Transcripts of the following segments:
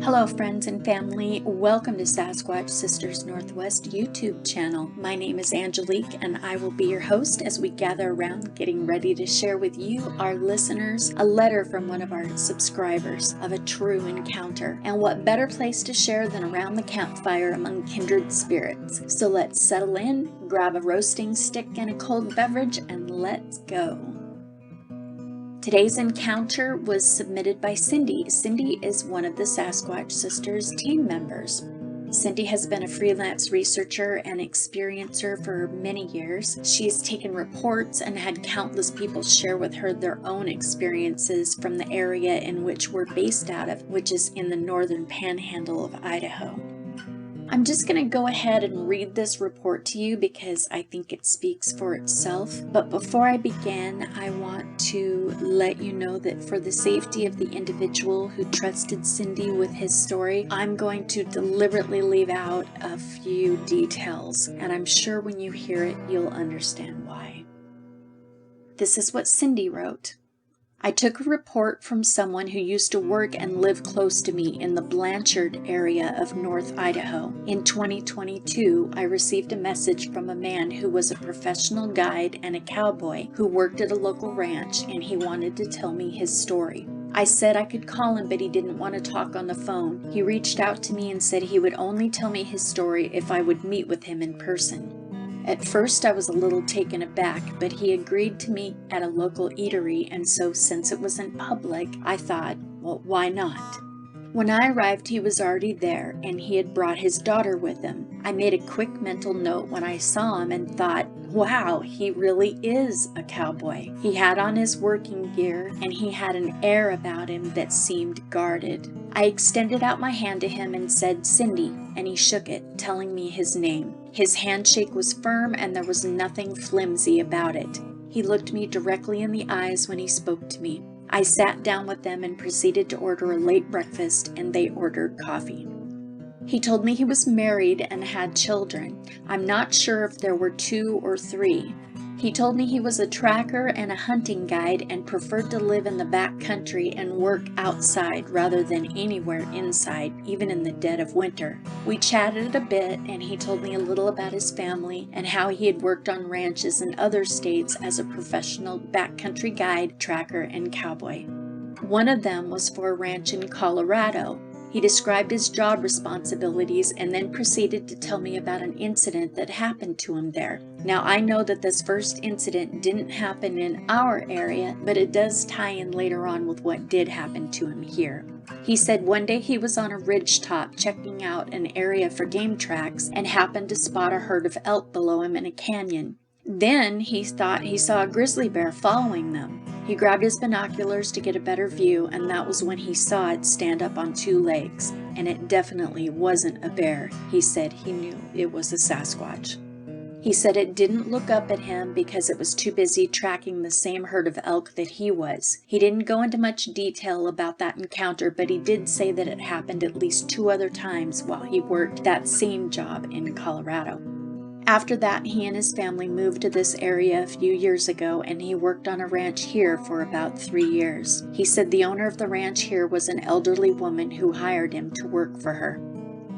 Hello friends and family, welcome to Sasquatch Sisters Northwest YouTube channel. My name is Angelique and I will be your host as we gather around getting ready to share with you, our listeners, a letter from one of our subscribers of a true encounter. And what better place to share than around the campfire among kindred spirits. So let's settle in, grab a roasting stick and a cold beverage, and let's go. Today's encounter was submitted by Cindy. Cindy is one of the Sasquatch Sisters team members. Cindy has been a freelance researcher and experiencer for many years. She has taken reports and had countless people share with her their own experiences from the area in which we're based out of, which is in the northern panhandle of Idaho. I'm just going to go ahead and read this report to you because I think it speaks for itself. But before I begin, I want to let you know that for the safety of the individual who trusted Cindy with his story, I'm going to deliberately leave out a few details. And I'm sure when you hear it, you'll understand why. This is what Cindy wrote. I took a report from someone who used to work and live close to me in the Blanchard area of North Idaho. In 2022, I received a message from a man who was a professional guide and a cowboy who worked at a local ranch, and he wanted to tell me his story. I said I could call him, but he didn't want to talk on the phone. He reached out to me and said he would only tell me his story if I would meet with him in person. At first I was a little taken aback, but he agreed to meet at a local eatery, and so since it wasn't public, I thought, well, why not? When I arrived, he was already there, and he had brought his daughter with him. I made a quick mental note when I saw him and thought, wow, he really is a cowboy. He had on his working gear, and he had an air about him that seemed guarded. I extended out my hand to him and said, Cindy, and he shook it, telling me his name. His handshake was firm and there was nothing flimsy about it. He looked me directly in the eyes when he spoke to me. I sat down with them and proceeded to order a late breakfast, and they ordered coffee. He told me he was married and had children. I'm not sure if there were 2 or 3. He told me he was a tracker and a hunting guide and preferred to live in the back country and work outside rather than anywhere inside, even in the dead of winter. We chatted a bit, and he told me a little about his family and how he had worked on ranches in other states as a professional backcountry guide, tracker, and cowboy. One of them was for a ranch in Colorado. He described his job responsibilities and then proceeded to tell me about an incident that happened to him there. Now, I know that this first incident didn't happen in our area, but it does tie in later on with what did happen to him here. He said one day he was on a ridge top checking out an area for game tracks and happened to spot a herd of elk below him in a canyon. Then he thought he saw a grizzly bear following them. He grabbed his binoculars to get a better view, and that was when he saw it stand up on 2 legs. And it definitely wasn't a bear. He said he knew it was a Sasquatch. He said it didn't look up at him because it was too busy tracking the same herd of elk that he was. He didn't go into much detail about that encounter, but he did say that it happened at least 2 other times while he worked that same job in Colorado. After that, he and his family moved to this area a few years ago, and he worked on a ranch here for about 3 years. He said the owner of the ranch here was an elderly woman who hired him to work for her.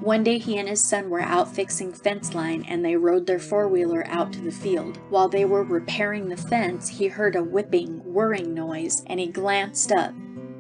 One day he and his son were out fixing fence line, and they rode their 4-wheeler out to the field. While they were repairing the fence, he heard a whirring noise, and he glanced up.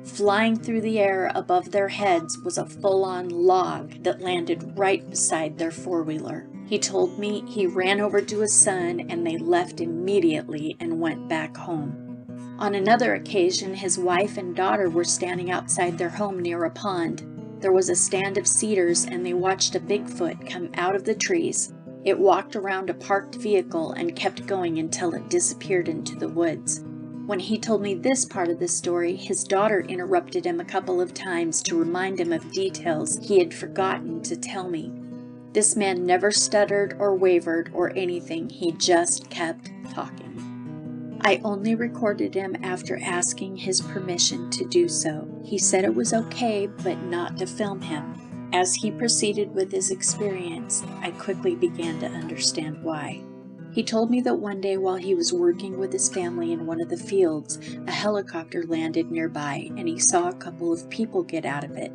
Flying through the air above their heads was a full-on log that landed right beside their 4-wheeler. He told me he ran over to his son, and they left immediately and went back home. On another occasion, his wife and daughter were standing outside their home near a pond. There was a stand of cedars, and they watched a Bigfoot come out of the trees. It walked around a parked vehicle and kept going until it disappeared into the woods. When he told me this part of the story, his daughter interrupted him a couple of times to remind him of details he had forgotten to tell me. This man never stuttered or wavered or anything, he just kept talking. I only recorded him after asking his permission to do so. He said it was okay, but not to film him. As he proceeded with his experience, I quickly began to understand why. He told me that one day while he was working with his family in one of the fields, a helicopter landed nearby and he saw a couple of people get out of it.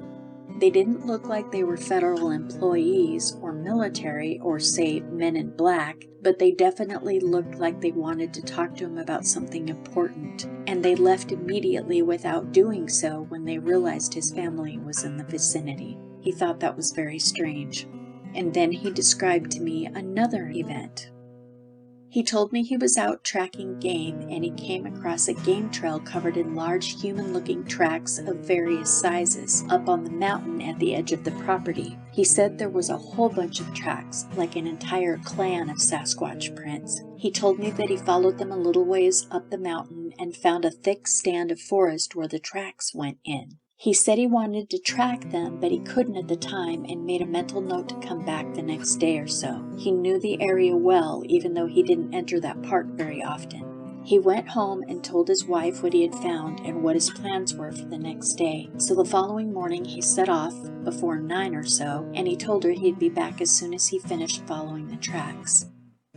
They didn't look like they were federal employees or military or, say, men in black, but they definitely looked like they wanted to talk to him about something important, and they left immediately without doing so when they realized his family was in the vicinity. He thought that was very strange. And then he described to me another event. He told me he was out tracking game and he came across a game trail covered in large human-looking tracks of various sizes up on the mountain at the edge of the property. He said there was a whole bunch of tracks, like an entire clan of Sasquatch prints. He told me that he followed them a little ways up the mountain and found a thick stand of forest where the tracks went in. He said he wanted to track them, but he couldn't at the time and made a mental note to come back the next day or so. He knew the area well, even though he didn't enter that park very often. He went home and told his wife what he had found and what his plans were for the next day. So the following morning he set off before 9 or so, and he told her he'd be back as soon as he finished following the tracks.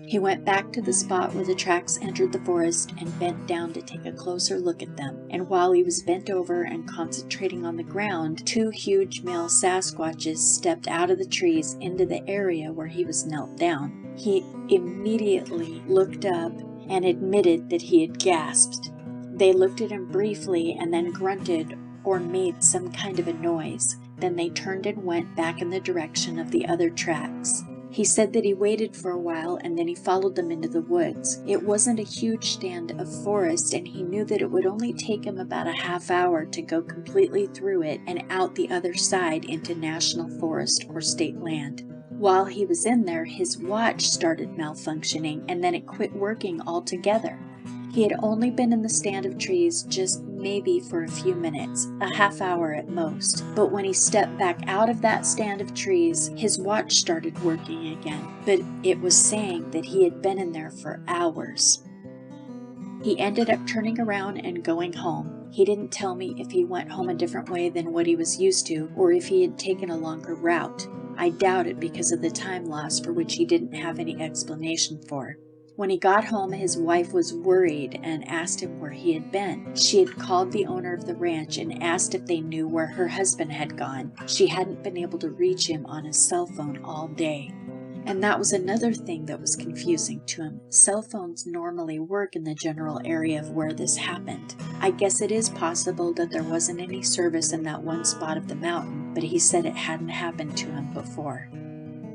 He went back to the spot where the tracks entered the forest and bent down to take a closer look at them. And while he was bent over and concentrating on the ground, 2 huge male Sasquatches stepped out of the trees into the area where he was knelt down. He immediately looked up and admitted that he had gasped. They looked at him briefly and then grunted or made some kind of a noise. Then they turned and went back in the direction of the other tracks. He said that he waited for a while and then he followed them into the woods. It wasn't a huge stand of forest, and he knew that it would only take him about a half hour to go completely through it and out the other side into national forest or state land. While he was in there, his watch started malfunctioning and then it quit working altogether. He had only been in the stand of trees just maybe for a few minutes, a half hour at most. But when he stepped back out of that stand of trees, his watch started working again. But it was saying that he had been in there for hours. He ended up turning around and going home. He didn't tell me if he went home a different way than what he was used to, or if he had taken a longer route. I doubt it because of the time loss, for which he didn't have any explanation for. When he got home, his wife was worried and asked him where he had been. She had called the owner of the ranch and asked if they knew where her husband had gone. She hadn't been able to reach him on his cell phone all day. And that was another thing that was confusing to him. Cell phones normally work in the general area of where this happened. I guess it is possible that there wasn't any service in that one spot of the mountain, but he said it hadn't happened to him before.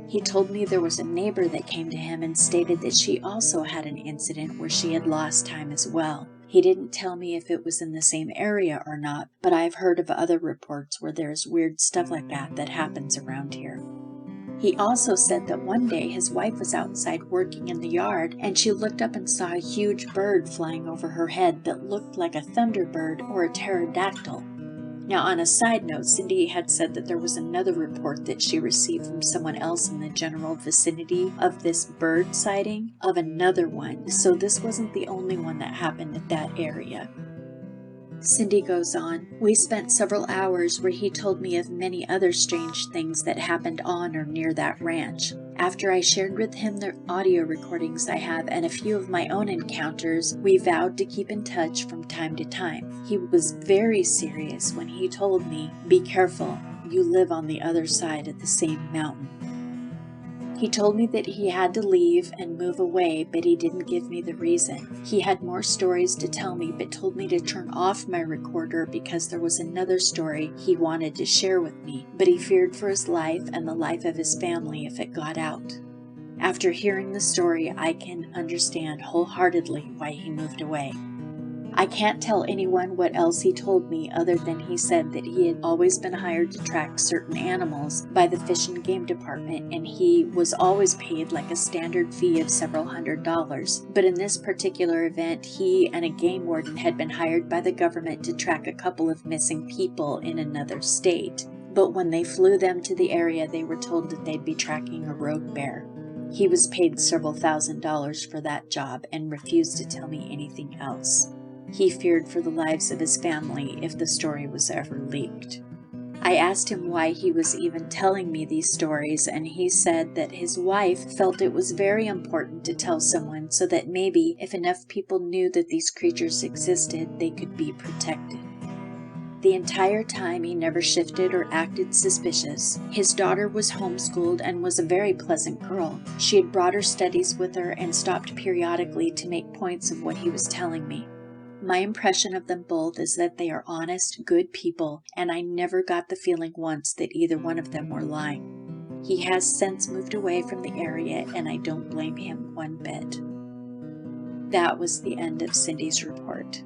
He told me there was a neighbor that came to him and stated that she also had an incident where she had lost time as well. He didn't tell me if it was in the same area or not, but I've heard of other reports where there's weird stuff like that happens around here. He also said that one day his wife was outside working in the yard and she looked up and saw a huge bird flying over her head that looked like a thunderbird or a pterodactyl. Now, on a side note, Cindy had said that there was another report that she received from someone else in the general vicinity of this bird sighting of another one, so this wasn't the only one that happened at that area. Cindy goes on, we spent several hours where he told me of many other strange things that happened on or near that ranch. After I shared with him the audio recordings I have and a few of my own encounters, we vowed to keep in touch from time to time. He was very serious when he told me, "Be careful, you live on the other side of the same mountain." He told me that he had to leave and move away, but he didn't give me the reason. He had more stories to tell me, but told me to turn off my recorder because there was another story he wanted to share with me, but he feared for his life and the life of his family if it got out. After hearing the story, I can understand wholeheartedly why he moved away. I can't tell anyone what else he told me other than he said that he had always been hired to track certain animals by the Fish and Game Department, and he was always paid like a standard fee of several $100s. But in this particular event, he and a game warden had been hired by the government to track a couple of missing people in another state. But when they flew them to the area, they were told that they'd be tracking a road bear. He was paid several $1,000s for that job and refused to tell me anything else. He feared for the lives of his family if the story was ever leaked. I asked him why he was even telling me these stories, and he said that his wife felt it was very important to tell someone so that maybe if enough people knew that these creatures existed, they could be protected. The entire time he never shifted or acted suspicious. His daughter was homeschooled and was a very pleasant girl. She had brought her studies with her and stopped periodically to make points of what he was telling me. My impression of them both is that they are honest, good people, and I never got the feeling once that either one of them were lying. He has since moved away from the area, and I don't blame him one bit. That was the end of Cindy's report.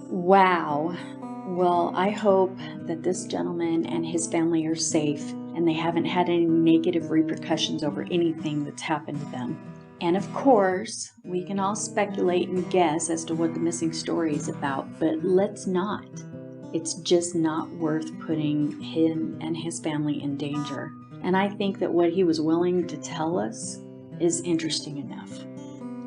Wow. Well, I hope that this gentleman and his family are safe and they haven't had any negative repercussions over anything that's happened to them. And of course, we can all speculate and guess as to what the missing story is about, but let's not. It's just not worth putting him and his family in danger. And I think that what he was willing to tell us is interesting enough.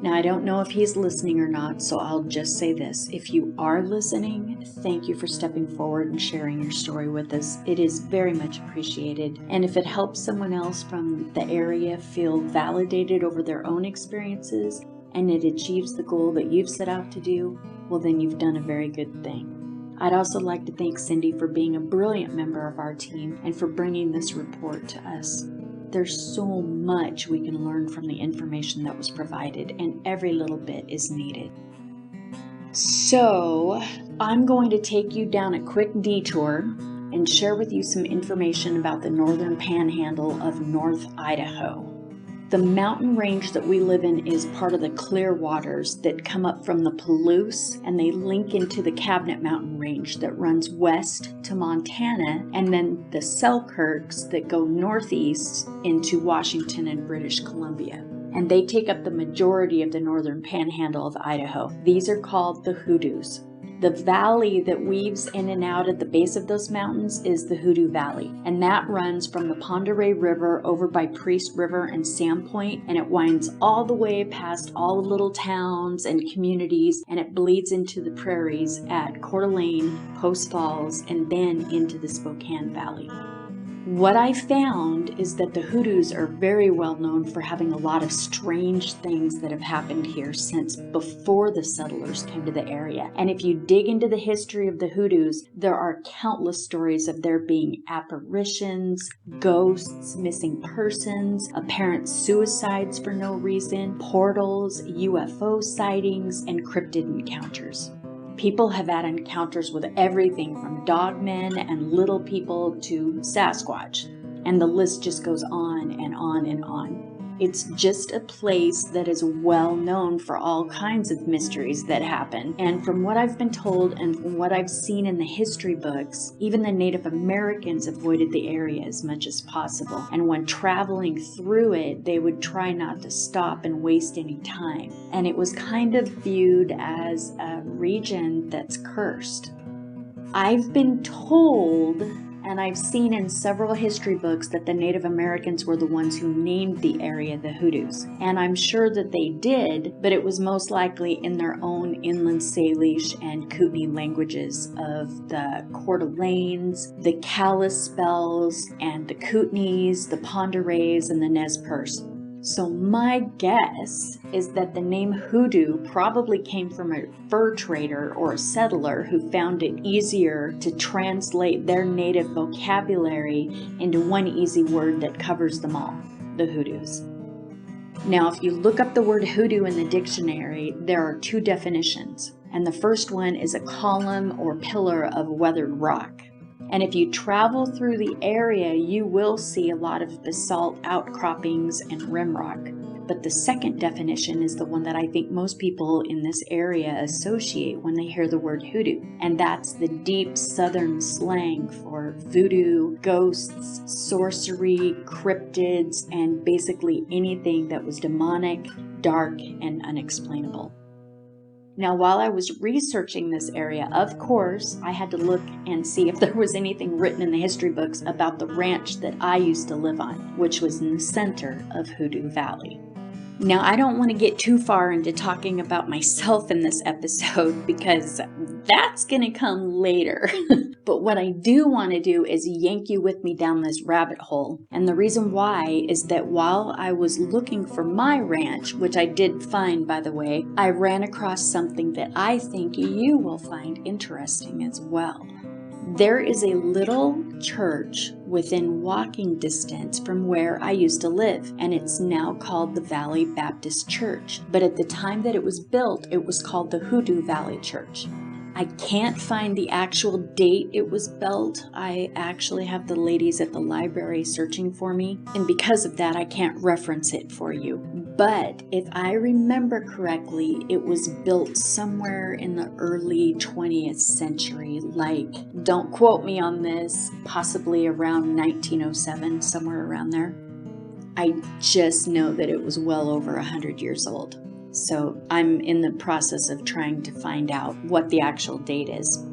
Now, I don't know if he's listening or not, so I'll just say this. If you are listening, thank you for stepping forward and sharing your story with us. It is very much appreciated. And if it helps someone else from the area feel validated over their own experiences, and it achieves the goal that you've set out to do, well, then you've done a very good thing. I'd also like to thank Cindy for being a brilliant member of our team and for bringing this report to us. There's so much we can learn from the information that was provided, and every little bit is needed. So, I'm going to take you down a quick detour and share with you some information about the northern panhandle of North Idaho. The mountain range that we live in is part of the clear waters that come up from the Palouse, and they link into the Cabinet Mountain range that runs west to Montana, and then the Selkirks that go northeast into Washington and British Columbia. And they take up the majority of the northern panhandle of Idaho. These are called the Hoodoos. The valley that weaves in and out at the base of those mountains is the Hoodoo Valley, and that runs from the Pend Oreille River over by Priest River and Sandpoint, and it winds all the way past all the little towns and communities, and it bleeds into the prairies at Coeur d'Alene, Post Falls, and then into the Spokane Valley. What I found is that the Hoodoos are very well known for having a lot of strange things that have happened here since before the settlers came to the area. And if you dig into the history of the Hoodoos, there are countless stories of there being apparitions, ghosts, missing persons, apparent suicides for no reason, portals, UFO sightings, and cryptid encounters. People have had encounters with everything from dogmen and little people to Sasquatch, and the list just goes on and on and on. It's just a place that is well known for all kinds of mysteries that happen, and from what I've been told and from what I've seen in the history books, even the Native Americans avoided the area as much as possible, and when traveling through it, they would try not to stop and waste any time, and it was kind of viewed as a region that's cursed. I've been told, and I've seen in several history books, that the Native Americans were the ones who named the area the Hoodoos. And I'm sure that they did, but it was most likely in their own inland Salish and Kootenai languages of the Coeur d'Alenes, the Kalispels, and the Kootenays, the Pend Oreilles, and the Nez Perce. So my guess is that the name Hoodoo probably came from a fur trader or a settler who found it easier to translate their native vocabulary into one easy word that covers them all, the Hoodoos. Now, if you look up the word hoodoo in the dictionary, there are two definitions, and the first one is a column or pillar of weathered rock. And if you travel through the area, you will see a lot of basalt outcroppings and rimrock. But the second definition is the one that I think most people in this area associate when they hear the word hoodoo. And that's the deep southern slang for voodoo, ghosts, sorcery, cryptids, and basically anything that was demonic, dark, and unexplainable. Now, while I was researching this area, of course, I had to look and see if there was anything written in the history books about the ranch that I used to live on, which was in the center of Hoodoo Valley. Now, I don't want to get too far into talking about myself in this episode because that's going to come later. But what I do want to do is yank you with me down this rabbit hole. And the reason why is that while I was looking for my ranch, which I did find, by the way, I ran across something that I think you will find interesting as well. There is a little church within walking distance from where I used to live, and it's now called the Valley Baptist Church. But at the time that it was built, it was called the Hoodoo Valley Church. I can't find the actual date it was built. I actually have the ladies at the library searching for me, and because of that, I can't reference it for you. But if I remember correctly, it was built somewhere in the early 20th century, like, don't quote me on this, possibly around 1907, somewhere around there. I just know that it was well over 100 years old. So I'm in the process of trying to find out what the actual date is.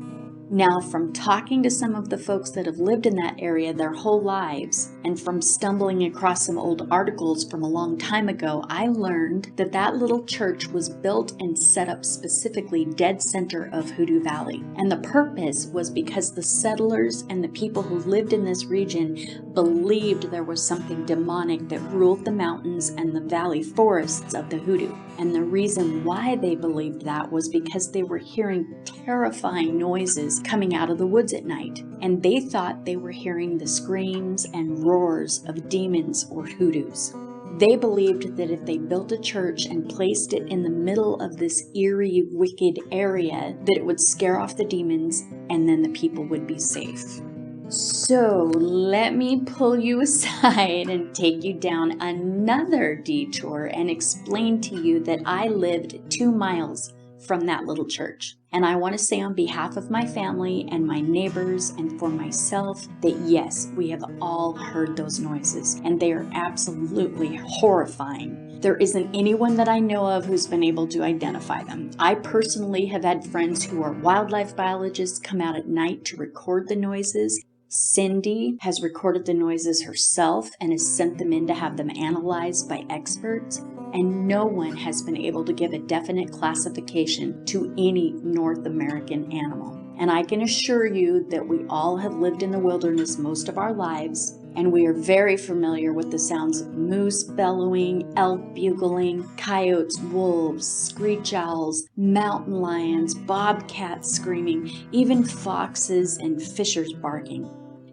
Now, from talking to some of the folks that have lived in that area their whole lives, and from stumbling across some old articles from a long time ago, I learned that that little church was built and set up specifically dead center of Hoodoo Valley. And the purpose was because the settlers and the people who lived in this region believed there was something demonic that ruled the mountains and the valley forests of the Hoodoo. And the reason why they believed that was because they were hearing terrifying noises coming out of the woods at night. And they thought they were hearing the screams and roars of demons or hoodoos. They believed that if they built a church and placed it in the middle of this eerie, wicked area, that it would scare off the demons and then the people would be safe. So let me pull you aside and take you down another detour and explain to you that I lived 2 miles from that little church. And I want to say on behalf of my family and my neighbors and for myself that yes, we have all heard those noises and they are absolutely horrifying. There isn't anyone that I know of who's been able to identify them. I personally have had friends who are wildlife biologists come out at night to record the noises. Cindy has recorded the noises herself and has sent them in to have them analyzed by experts, and no one has been able to give a definite classification to any North American animal. And I can assure you that we all have lived in the wilderness most of our lives, and we are very familiar with the sounds of moose bellowing, elk bugling, coyotes, wolves, screech owls, mountain lions, bobcats screaming, even foxes and fishers barking.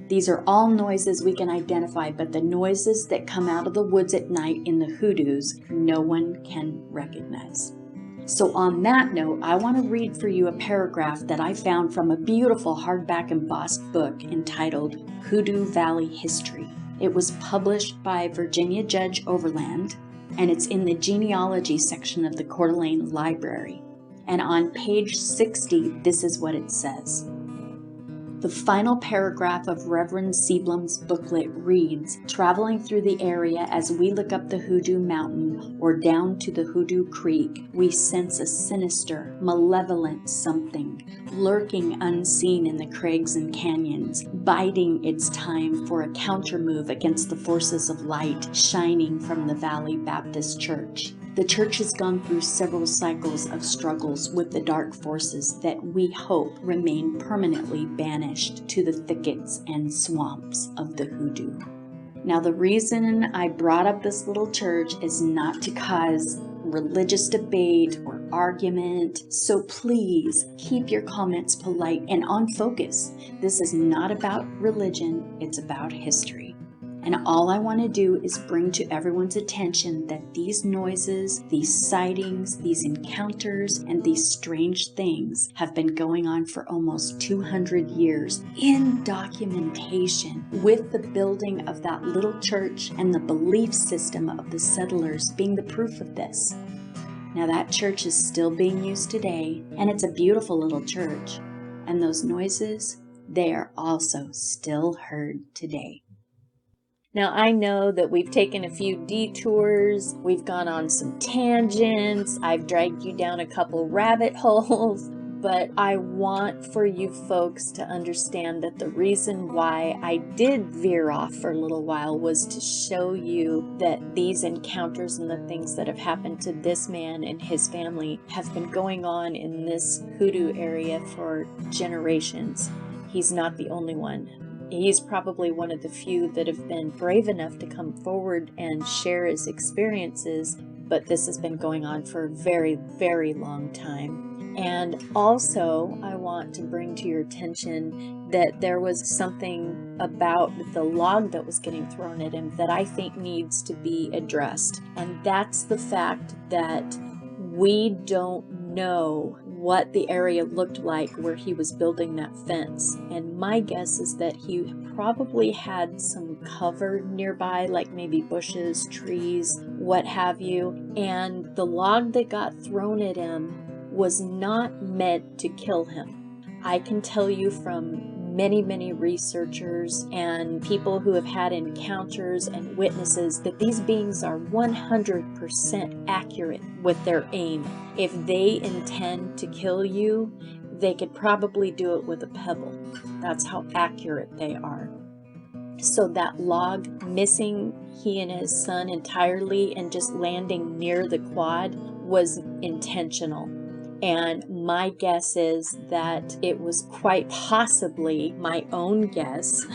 These are all noises we can identify, but the noises that come out of the woods at night in the hoodoos, no one can recognize. So on that note, I want to read for you a paragraph that I found from a beautiful hardback embossed book entitled Hoodoo Valley History. It was published by Virginia Judge Overland, and it's in the genealogy section of the Coeur d'Alene Library. And on page 60, this is what it says. The final paragraph of Reverend Seablum's booklet reads, traveling through the area as we look up the Hoodoo Mountain or down to the Hoodoo Creek, we sense a sinister, malevolent something, lurking unseen in the crags and canyons, biding its time for a countermove against the forces of light shining from the Valley Baptist Church. The church has gone through several cycles of struggles with the dark forces that we hope remain permanently banished to the thickets and swamps of the Hoodoo. Now, the reason I brought up this little church is not to cause religious debate or argument, so please keep your comments polite and on focus. This is not about religion, it's about history. And all I want to do is bring to everyone's attention that these noises, these sightings, these encounters, and these strange things have been going on for almost 200 years in documentation, with the building of that little church and the belief system of the settlers being the proof of this. Now that church is still being used today, and it's a beautiful little church. And those noises, they are also still heard today. Now, I know that we've taken a few detours, we've gone on some tangents, I've dragged you down a couple rabbit holes, but I want for you folks to understand that the reason why I did veer off for a little while was to show you that these encounters and the things that have happened to this man and his family have been going on in this hoodoo area for generations. He's not the only one. He's probably one of the few that have been brave enough to come forward and share his experiences, but this has been going on for a very, very long time. And also, I want to bring to your attention that there was something about the log that was getting thrown at him that I think needs to be addressed. And that's the fact that we don't know what the area looked like where he was building that fence. And my guess is that he probably had some cover nearby, like maybe bushes, trees, what have you. And the log that got thrown at him was not meant to kill him. I can tell you from many researchers and people who have had encounters and witnesses that these beings are 100% accurate with their aim. If they intend to kill you, they could probably do it with a pebble. That's how accurate they are. So that log missing he and his son entirely and just landing near the quad was intentional. And my guess is that it was quite possibly, my own guess,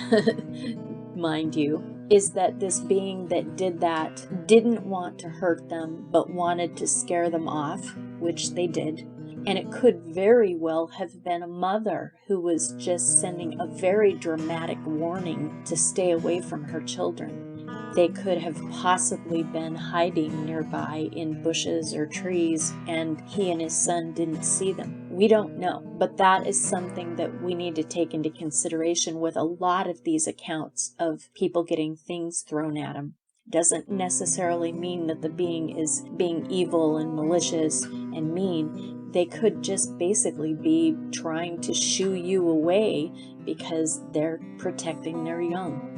mind you, is that this being that did that didn't want to hurt them, but wanted to scare them off, which they did. And it could very well have been a mother who was just sending a very dramatic warning to stay away from her children. They could have possibly been hiding nearby in bushes or trees, and he and his son didn't see them. We don't know, but that is something that we need to take into consideration with a lot of these accounts of people getting things thrown at them. Doesn't necessarily mean that the being is being evil and malicious and mean. They could just basically be trying to shoo you away because they're protecting their young.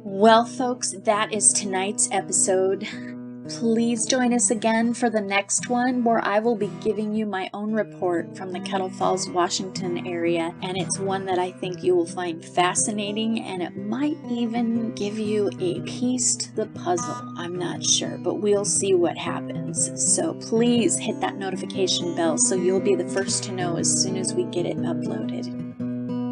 Well, folks, that is tonight's episode. Please join us again for the next one, where I will be giving you my own report from the Kettle Falls, Washington area, and it's one that I think you will find fascinating, and it might even give you a piece to the puzzle. I'm not sure, but we'll see what happens. So please hit that notification bell so you'll be the first to know as soon as we get it uploaded.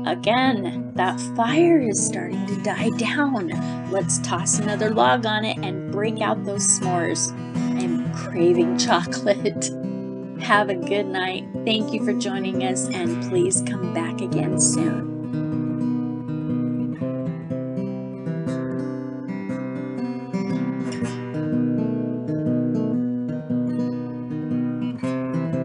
Again, that fire is starting to die down. Let's toss another log on it and break out those s'mores. I'm craving chocolate. Have a good night. Thank you for joining us, and please come back again soon.